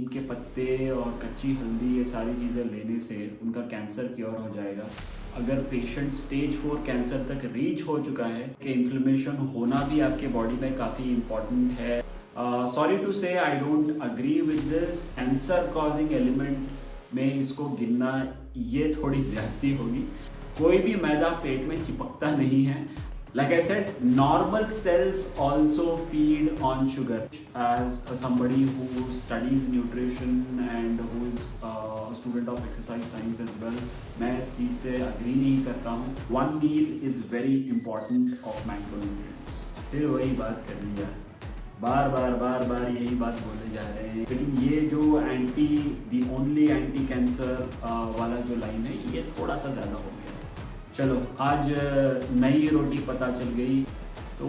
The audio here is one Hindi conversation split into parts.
के पत्ते और कच्ची हल्दी ये सारी चीज़ें लेने से उनका कैंसर क्योर हो जाएगा। अगर पेशेंट स्टेज 4 कैंसर तक रीच हो चुका है कि इन्फ्लेमेशन होना भी आपके बॉडी में काफ़ी इम्पॉर्टेंट है। सॉरी टू से I don't agree with this. Cancer causing element में इसको गिनना ये थोड़ी ज़्यादती होगी। कोई भी मैदा पेट में चिपकता नहीं है। Like I said, normal cells also feed on sugar. As somebody who studies nutrition and who is a student of exercise science as well, मैं इस चीज़ से agree नहीं करता हूँ। One meal is very important of macronutrients. फिर वही बात कर ली यार, बार बार यही बात बोले जा रहे हैं। लेकिन ये जो दी ओनली एंटी कैंसर वाला जो लाइन है ये थोड़ा सा ज़्यादा हो गया। चलो आज नई रोटी पता चल गई। तो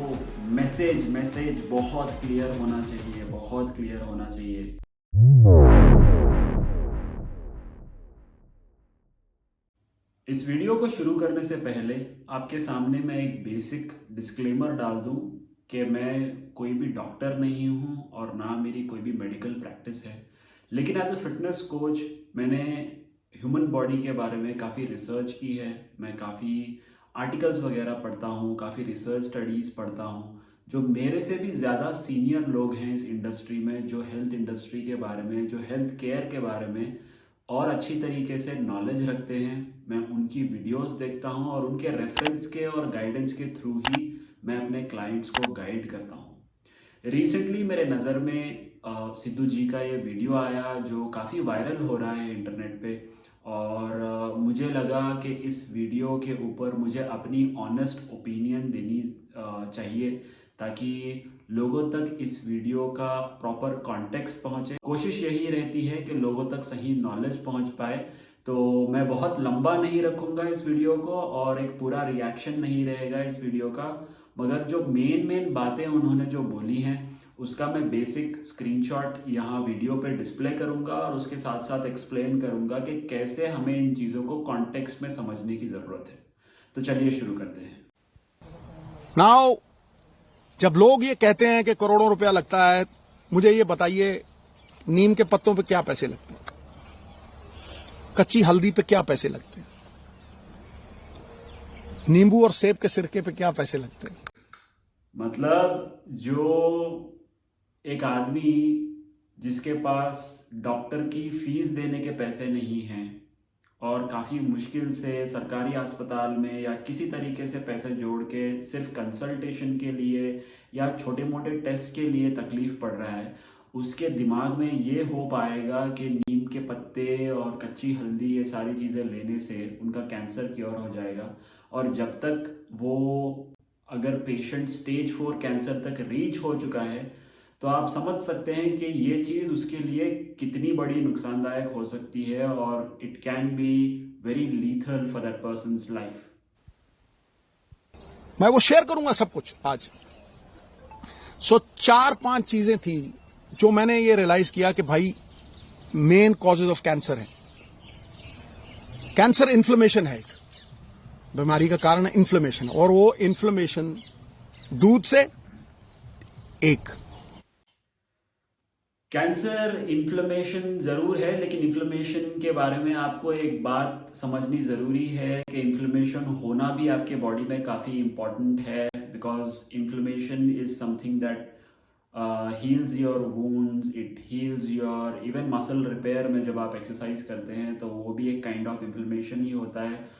मैसेज बहुत क्लियर होना चाहिए, बहुत क्लियर होना चाहिए। इस वीडियो को शुरू करने से पहले आपके सामने मैं एक बेसिक डिस्क्लेमर डाल दूं कि मैं कोई भी डॉक्टर नहीं हूं और ना मेरी कोई भी मेडिकल प्रैक्टिस है। लेकिन एज अ फिटनेस कोच मैंने ह्यूमन बॉडी के बारे में काफ़ी रिसर्च की है। मैं काफ़ी आर्टिकल्स वगैरह पढ़ता हूँ, काफ़ी रिसर्च स्टडीज़ पढ़ता हूँ। जो मेरे से भी ज़्यादा सीनियर लोग हैं इस इंडस्ट्री में, जो हेल्थ इंडस्ट्री के बारे में, जो हेल्थ केयर के बारे में और अच्छी तरीके से नॉलेज रखते हैं, मैं उनकी वीडियोस देखता हूँ और उनके रेफरेंस के और गाइडेंस के थ्रू ही मैं अपने क्लाइंट्स को गाइड करता हूँ। रिसेंटली मेरे नज़र में सिद्धू जी का ये वीडियो आया जो काफ़ी वायरल हो रहा है इंटरनेट पे। और मुझे लगा कि इस वीडियो के ऊपर मुझे अपनी ऑनेस्ट ओपिनियन देनी चाहिए ताकि लोगों तक इस वीडियो का प्रॉपर कॉन्टेक्स्ट पहुंचे। कोशिश यही रहती है कि लोगों तक सही नॉलेज पहुंच पाए। तो मैं बहुत लंबा नहीं रखूंगा इस वीडियो को और एक पूरा रिएक्शन नहीं रहेगा इस वीडियो का, मगर जो मेन बातें उन्होंने जो बोली हैं उसका मैं बेसिक स्क्रीनशॉट यहाँ वीडियो पे डिस्प्ले करूँगा और उसके साथ साथ एक्सप्लेन करूँगा कि कैसे हमें इन चीज़ों को कॉन्टेक्स्ट में समझने की ज़रूरत है। तो चलिए शुरू करते हैं। नाउ जब लोग ये कहते हैं कि करोड़ों रुपया लगता है, मुझे ये बताइए नीम के पत्तों पे क्या पैसे लगते हैं, कच्ची हल्दी पे क्या पैसे लगते हैं, नींबू और सेब के सिरके पे क्या पैसे लगते हैं। मतलब जो एक आदमी जिसके पास डॉक्टर की फीस देने के पैसे नहीं हैं और काफ़ी मुश्किल से सरकारी अस्पताल में या किसी तरीके से पैसे जोड़ के सिर्फ कंसल्टेशन के लिए या छोटे मोटे टेस्ट के लिए तकलीफ पड़ रहा है, उसके दिमाग में ये हो पाएगा कि नीम के पत्ते और कच्ची हल्दी ये सारी चीज़ें लेने से उनका कैंसर क्योर हो जाएगा। और जब तक वो अगर पेशेंट स्टेज 4 कैंसर तक रीच हो चुका है तो आप समझ सकते हैं कि ये चीज़ उसके लिए कितनी बड़ी नुकसानदायक हो सकती है और it can be very lethal for that persons life. मैं वो शेयर करूंगा सब कुछ आज। सो 4-5 चीजें थी जो मैंने ये रियलाइज किया कि भाई मेन कॉजेज ऑफ कैंसर है। कैंसर इन्फ्लेमेशन है, एक बीमारी का कारण है इन्फ्लेमेशन, और वो इन्फ्लेमेशन दूध से एक कैंसर इन्फ्लेमेशन ज़रूर है, लेकिन इन्फ्लेमेशन के बारे में आपको एक बात समझनी ज़रूरी है कि इन्फ्लेमेशन होना भी आपके बॉडी में काफ़ी इम्पॉर्टेंट है। Because inflammation is something that heels your wounds, it heels your even muscle repair में जब आप एक्सरसाइज करते हैं तो वो भी एक काइंड ऑफ इन्फ्लेमेशन ही होता है।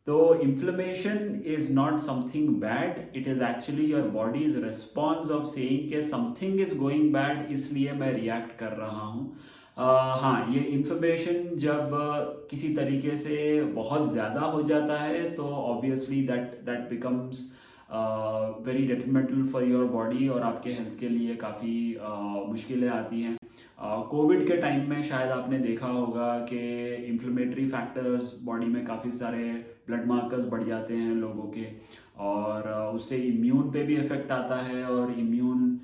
तो inflammation is not something bad, it is actually your body is response of saying कि समथिंग इज गोइंग बैड, इसलिए मैं रिएक्ट कर रहा हूँ। हाँ, ये इन्फ्लेमेशन जब किसी तरीके से बहुत ज़्यादा हो जाता है तो obviously that becomes very detrimental for your body और आपके हेल्थ के लिए काफ़ी मुश्किलें आती हैं। कोविड के टाइम में शायद आपने देखा होगा कि इन्फ्लेमेटरी फैक्टर्स बॉडी में काफ़ी सारे ब्लड मार्कर्स बढ़ जाते हैं लोगों के और उससे इम्यून पे भी इफ़ेक्ट आता है और इम्यून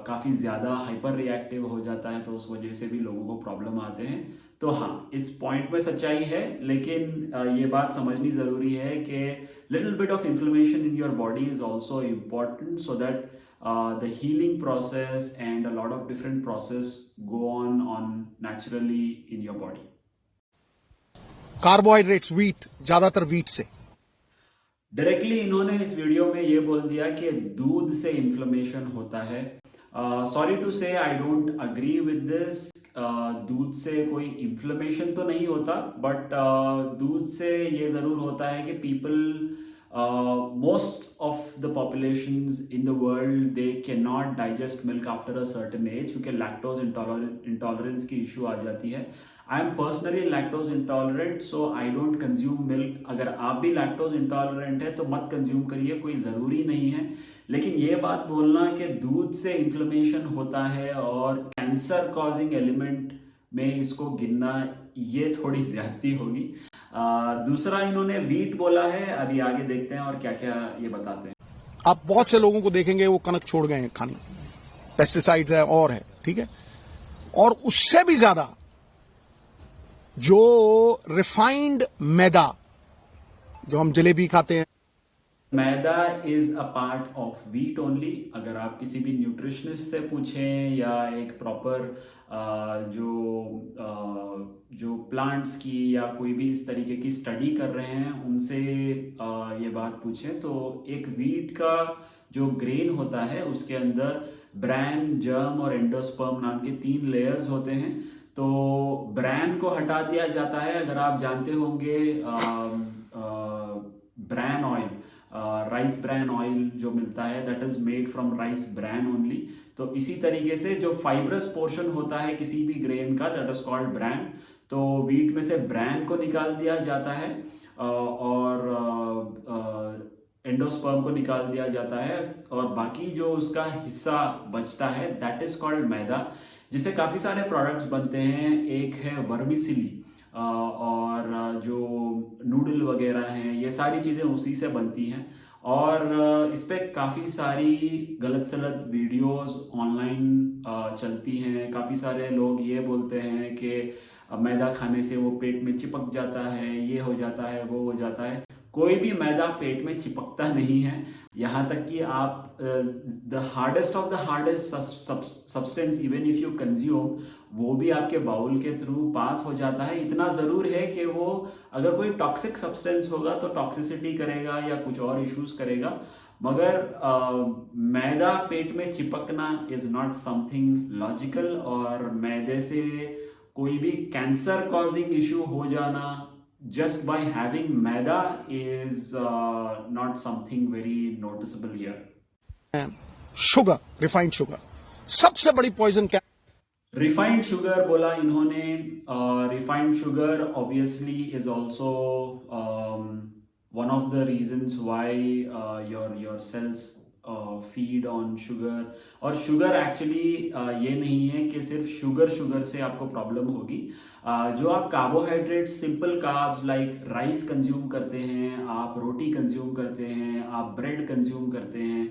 काफ़ी ज़्यादा हाइपर रिएक्टिव हो जाता है तो उस वजह से भी लोगों को प्रॉब्लम आते हैं। तो हाँ, इस पॉइंट में सच्चाई है, लेकिन ये बात समझनी ज़रूरी है कि little bit of inflammation in your body is also important so that the healing process and a lot of different process go on naturally in your body. Carbohydrates wheat, ज्यादातर वीट से। डायरेक्टली इन्होंने इस वीडियो में ये बोल दिया कि दूध से इन्फ्लेमेशन होता है। सॉरी टू से I don't agree with this. दूध से कोई इन्फ्लेमेशन तो नहीं होता, बट दूध से ये ज़रूर होता है कि people, most of the populations in the world, they can not digest milk after a certain age, क्योंकि लैक्टोज इंटॉलरेंस की इशू आ जाती है। I am personally lactose intolerant, so I don't consume milk. अगर आप भी लैक्टोज इंटॉलरेंट है तो मत कंज्यूम करिए, कोई ज़रूरी नहीं है। लेकिन ये बात बोलना कि दूध से इन्फ्लेमेशन होता है और कैंसर कॉजिंग एलिमेंट में इसको गिनना, ये थोड़ी ज्यादती होगी। दूसरा इन्होंने वीट बोला है, अभी आगे देखते हैं और क्या क्या ये बताते हैं। आप बहुत से लोगों को देखेंगे वो कनक छोड़ गए हैं खाने, पेस्टिसाइड्स है और है, ठीक है। और उससे भी ज्यादा जो रिफाइंड मैदा, जो हम जलेबी खाते हैं, maida is a part of wheat only. अगर आप किसी भी न्यूट्रिशनिस्ट से पूछें या एक प्रॉपर जो प्लांट्स की या कोई भी इस तरीके की स्टडी कर रहे हैं उनसे ये बात पूछें, तो एक वीट का जो ग्रेन होता है उसके अंदर ब्रैन, जर्म और एंडोस्पर्म नाम के 3 लेयर्स होते हैं। तो ब्रैन को हटा दिया जाता है। अगर आप जानते होंगे bran oil, rice bran oil जो मिलता है, that is made from rice bran only. तो इसी तरीके से जो फाइब्रस पोर्शन होता है किसी भी ग्रेन का, दैट इज कॉल्ड ब्रैन। तो वीट में से ब्रैन को निकाल दिया जाता है और एंडोस्पर्म को निकाल दिया जाता है, और बाकी जो उसका हिस्सा बचता है दैट इज कॉल्ड मैदा, जिससे काफ़ी सारे प्रोडक्ट्स बनते हैं। एक है वर्मिसिली, और जो नूडल वगैरह हैं, ये सारी चीज़ें उसी से बनती हैं। और इस पे काफ़ी सारी गलत सलत वीडियोस ऑनलाइन चलती हैं। काफ़ी सारे लोग ये बोलते हैं कि मैदा खाने से वो पेट में चिपक जाता है, ये हो जाता है, वो हो जाता है। कोई भी मैदा पेट में चिपकता नहीं है। यहाँ तक कि आप the hardest of the hardest substance even if you consume, वो भी आपके बाउल के थ्रू पास हो जाता है। इतना ज़रूर है कि वो अगर कोई टॉक्सिक सब्सटेंस होगा तो टॉक्सिसिटी करेगा या कुछ और इश्यूज करेगा, मगर मैदा पेट में चिपकना इज नॉट समथिंग लॉजिकल। और मैदे से कोई भी कैंसर कॉजिंग इशू हो जाना just by having maida is not something very noticeable here. Sugar, refined sugar सबसे बड़ी पॉइजन क्या? रिफाइंड शुगर बोला इन्होंने। Refined sugar obviously is also one of the reasons why your cells feed on sugar. और शुगर एक्चुअली ये नहीं है कि सिर्फ शुगर से आपको प्रॉब्लम होगी। जो आप carbohydrate, simple carbs like rice consume करते हैं, आप रोटी कंज्यूम करते हैं, आप ब्रेड कंज्यूम करते हैं,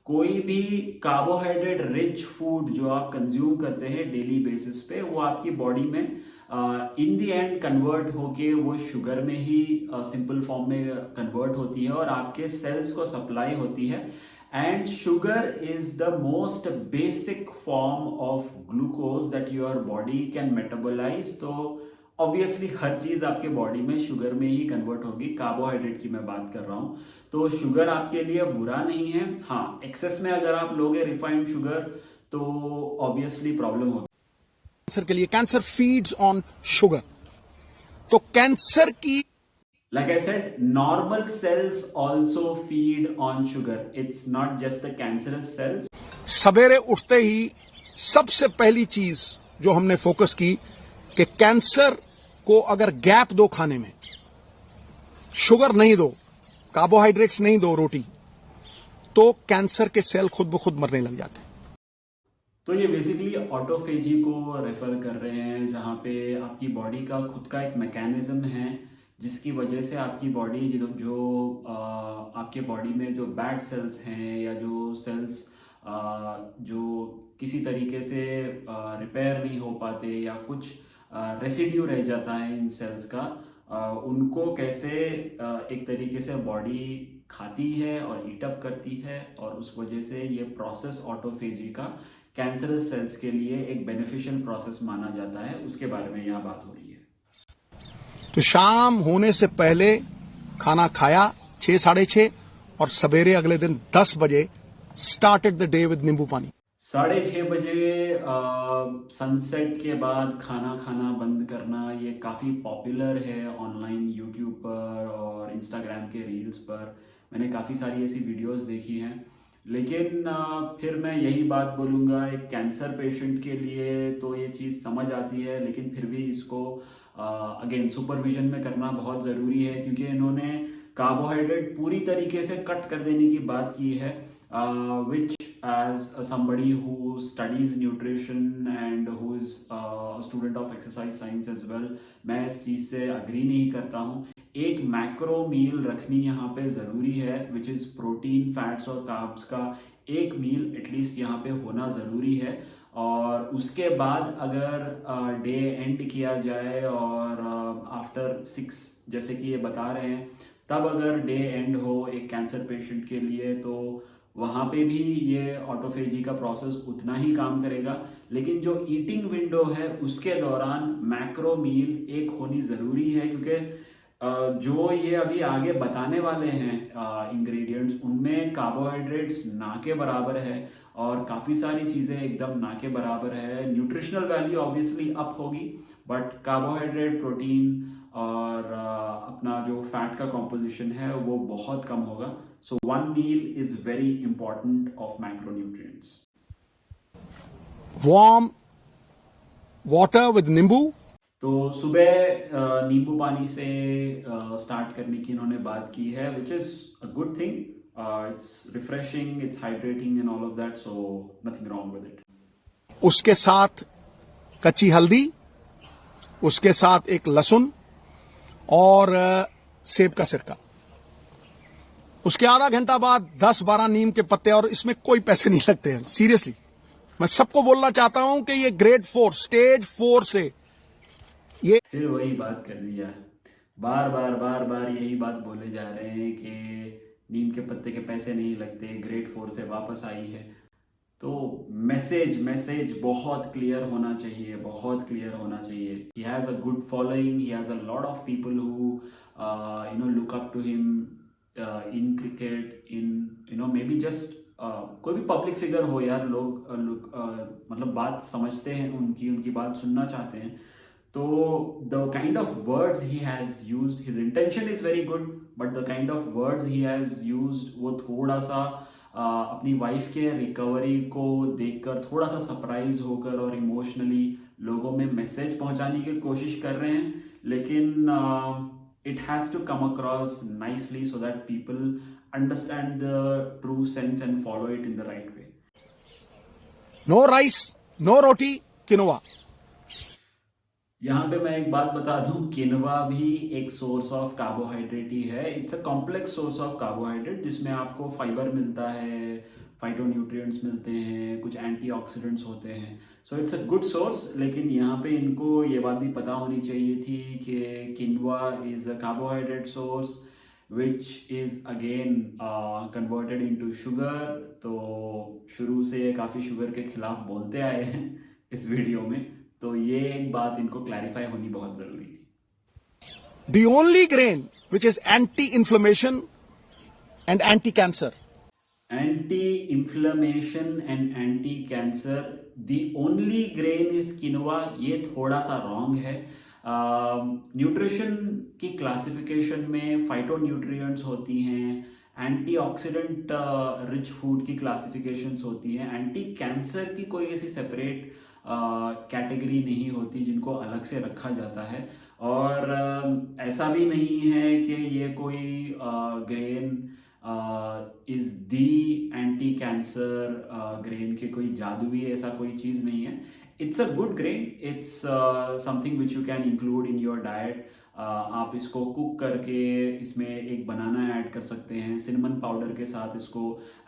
कोई भी कार्बोहाइड्रेट रिच फूड जो आप कंज्यूम करते हैं डेली बेसिस पे, वो आपकी बॉडी में इन द एंड कन्वर्ट होके वो शुगर में ही सिंपल फॉर्म में कन्वर्ट होती है और आपके सेल्स को सप्लाई होती है। And sugar is the most basic form of glucose that your body can metabolise. तो ऑब्वियसली हर चीज आपके बॉडी में शुगर में ही कन्वर्ट होगी। कार्बोहाइड्रेट की मैं बात कर रहा हूं, तो शुगर आपके लिए बुरा नहीं है। हाँ, एक्सेस में अगर आप लोगे रिफाइंड शुगर तो ऑब्वियसली प्रॉब्लम होगी। कैंसर के लिए, कैंसर फीड्स ऑन शुगर। तो कैंसर की, Like I said, normal cells also feed on sugar. It's not just the cancerous cells. सवेरे उठते ही सबसे पहली चीज जो हमने फोकस की कि कैंसर को अगर गैप दो खाने में, शुगर नहीं दो, कार्बोहाइड्रेट्स नहीं दो रोटी, तो कैंसर के सेल खुद ब खुद मरने लग जाते हैं। तो ये बेसिकली ऑटोफेजी को रेफर कर रहे हैं, जहाँ पे आपकी बॉडी का खुद का एक मैकेनिज्म है जिसकी वजह से आपकी बॉडी आपके बॉडी में जो बैड सेल्स हैं या जो सेल्स जो किसी तरीके से रिपेयर नहीं हो पाते या कुछ रेसिड्यू रह जाता है इन सेल्स का, उनको कैसे एक तरीके से बॉडी खाती है और ईटअप करती है, और उस वजह से ये प्रोसेस ऑटोफेजी का कैंसरस सेल्स के लिए एक बेनिफिशियल प्रोसेस माना जाता है, उसके बारे में यहाँ बात हो रही है। तो शाम होने से पहले खाना खाया 6 साढ़े 6 और सवेरे अगले दिन 10 बजे स्टार्टेड द डे विद नींबू पानी। 6:30 बजे सनसेट के बाद खाना खाना बंद करना ये काफ़ी पॉपुलर है ऑनलाइन यूट्यूब पर और इंस्टाग्राम के रील्स पर। मैंने काफ़ी सारी ऐसी वीडियोस देखी हैं, लेकिन फिर मैं यही बात बोलूँगा, एक कैंसर पेशेंट के लिए तो ये चीज़ समझ आती है, लेकिन फिर भी इसको अगेन सुपरविजन में करना बहुत ज़रूरी है, क्योंकि इन्होंने कार्बोहाइड्रेट पूरी तरीके से कट कर देने की बात की है, which as somebody who studies nutrition and who is a student of exercise science as well, मैं इस चीज़ से अग्री नहीं करता हूँ। एक मैक्रो मील रखनी यहाँ पे ज़रूरी है, विच इज़ प्रोटीन, फैट्स और कार्ब्स का एक मील एटलीस्ट यहाँ पे होना ज़रूरी है। और उसके बाद अगर डे एंड किया जाए और आफ्टर 6 जैसे कि ये बता रहे हैं, तब अगर डे एंड हो एक कैंसर पेशेंट के लिए, तो वहाँ पे भी ये ऑटोफेजी का प्रोसेस उतना ही काम करेगा। लेकिन जो ईटिंग विंडो है उसके दौरान मैक्रो मील एक होनी ज़रूरी है, क्योंकि जो ये अभी आगे बताने वाले हैं इंग्रेडिएंट्स, उनमें कार्बोहाइड्रेट्स ना के बराबर है और काफ़ी सारी चीज़ें एकदम ना के बराबर है। न्यूट्रिशनल वैल्यू ऑब्वियसली अप होगी, बट कार्बोहाइड्रेट, प्रोटीन और अपना जो फैट का कॉम्पोजिशन है वो बहुत कम होगा। So one meal is very important of macronutrients. Warm water with nimbu. तो सुबह नींबू पानी से स्टार्ट करने की इन्होंने बात की है, which is a good thing. It's refreshing, it's hydrating and all of that, so nothing wrong with it. उसके साथ कच्ची हल्दी, उसके साथ एक लहसुन और सेब का सिरका। उसके आधा घंटा बाद 10-12 नीम के पत्ते, और इसमें कोई पैसे नहीं लगते हैं। सीरियसली मैं सबको बोलना चाहता हूं कि ये ग्रेड 4 स्टेज 4 से ये फिर वही बात कर दी यार, बार बार बार बार यही बात बोले जा रहे हैं कि नीम के पत्ते के पैसे नहीं लगते, ग्रेड 4 से वापस आई है। तो मैसेज मैसेज बहुत क्लियर होना चाहिए, बहुत क्लियर होना चाहिए। He has a good following, he has a lot of people who look up to him in cricket, in may be just कोई भी पब्लिक फिगर हो यार, लोग मतलब बात समझते हैं उनकी, उनकी बात सुनना चाहते हैं। तो the kind of words he has used, his intention is very good, but the kind of words he has used वो थोड़ा सा अपनी वाइफ के रिकवरी को देखकर थोड़ा सा सरप्राइज होकर और इमोशनली लोगों में मैसेज पहुंचाने की कोशिश कर रहे हैं। लेकिन it has to come across nicely so that people understand the true sense and follow it in the right way. No rice, no roti, quinoa. यहाँ पे मैं एक बात बता दूं, किनवा भी एक सोर्स ऑफ कार्बोहाइड्रेट ही है। It's a complex source of carbohydrate, जिसमें आपको फाइबर मिलता है, फाइटोन्यूट्रिएंट्स मिलते हैं, कुछ एंटीऑक्सीडेंट्स होते हैं। So it's a good source. लेकिन यहाँ पे इनको ये बात भी पता होनी चाहिए थी कि quinoa is a carbohydrate source which is again converted into sugar. तो शुरू से काफ़ी शुगर के खिलाफ बोलते आए हैं इस वीडियो में, तो ये एक बात इनको क्लैरिफाई होनी बहुत जरूरी थी। The only grain which is anti-inflammation and anti-cancer. Anti inflammation and anti cancer, the only grain is quinoa, ये थोड़ा सा रॉन्ग है। न्यूट्रिशन की क्लासिफिकेशन में फाइटोन्यूट्रिएंट्स होती हैं, एंटीऑक्सीडेंट रिच फूड की क्लासिफिकेशंस होती हैं, एंटी कैंसर की कोई ऐसी सेपरेट कैटेगरी नहीं होती जिनको अलग से रखा जाता है। और ऐसा भी नहीं है कि ये कोई grain is the anti cancer grain के कोई जादुई ऐसा कोई चीज़ नहीं है। It's a good grain, it's something which you can include in your diet. आप इसको कुक करके इसमें एक बनाना ऐड कर सकते हैं, सिनेमन पाउडर के साथ इसको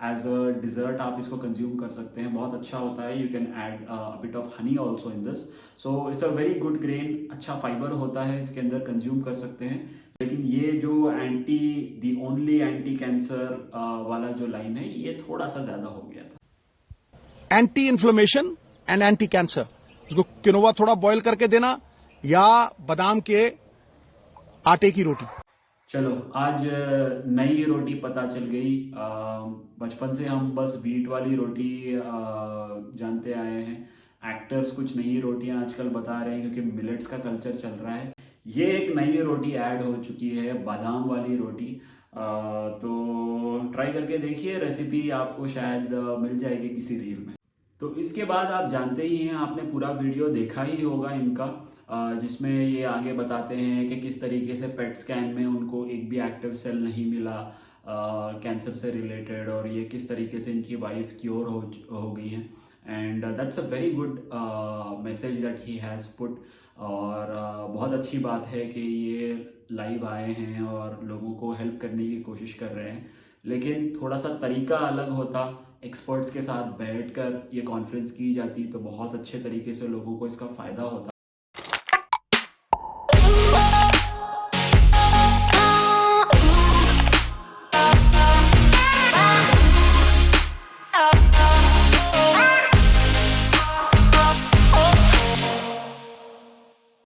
एज अ डिज़र्ट आप इसको कंज्यूम कर सकते हैं, बहुत अच्छा होता है। You can add a bit of honey also in this. So it's a very good grain, अच्छा फाइबर होता है इसके अंदर, कंज्यूम कर सकते हैं। लेकिन ये जो anti the only anti cancer वाला जो लाइन है, ये थोड़ा सा ज़्यादा हो गया था। Anti inflammation and anti cancer. उसको किनोवा थोड़ा बॉयल करके देना या बादाम के आटे की रोटी। चलो आज नई रोटी पता चल गई। बचपन से हम बस व्हीट वाली रोटी जानते आए हैं। एक्टर्स कुछ नई रोटियां आजकल बता रहे हैं क्योंकि मिलेट्स का कल्चर चल रहा है। ये एक नई रोटी ऐड हो चुकी है, बादाम वाली रोटी। तो ट्राई करके देखिए, रेसिपी आपको शायद मिल जाएगी किसी रील में। तो इसके बाद आप जानते ही हैं, आपने पूरा वीडियो देखा ही होगा इनका, जिसमें ये आगे बताते हैं कि किस तरीके से पेट स्कैन में उनको एक भी एक्टिव सेल नहीं मिला कैंसर से रिलेटेड, और ये किस तरीके से इनकी वाइफ क्योर हो गई हैं। And that's a very good message that he has put. और बहुत अच्छी बात है कि ये लाइव आए हैं और लोगों को हेल्प करने की कोशिश कर रहे हैं। लेकिन थोड़ा सा तरीका अलग होता, एक्सपर्ट्स के साथ बैठकर ये कॉन्फ्रेंस की जाती तो बहुत अच्छे तरीके से लोगों को इसका फ़ायदा होता।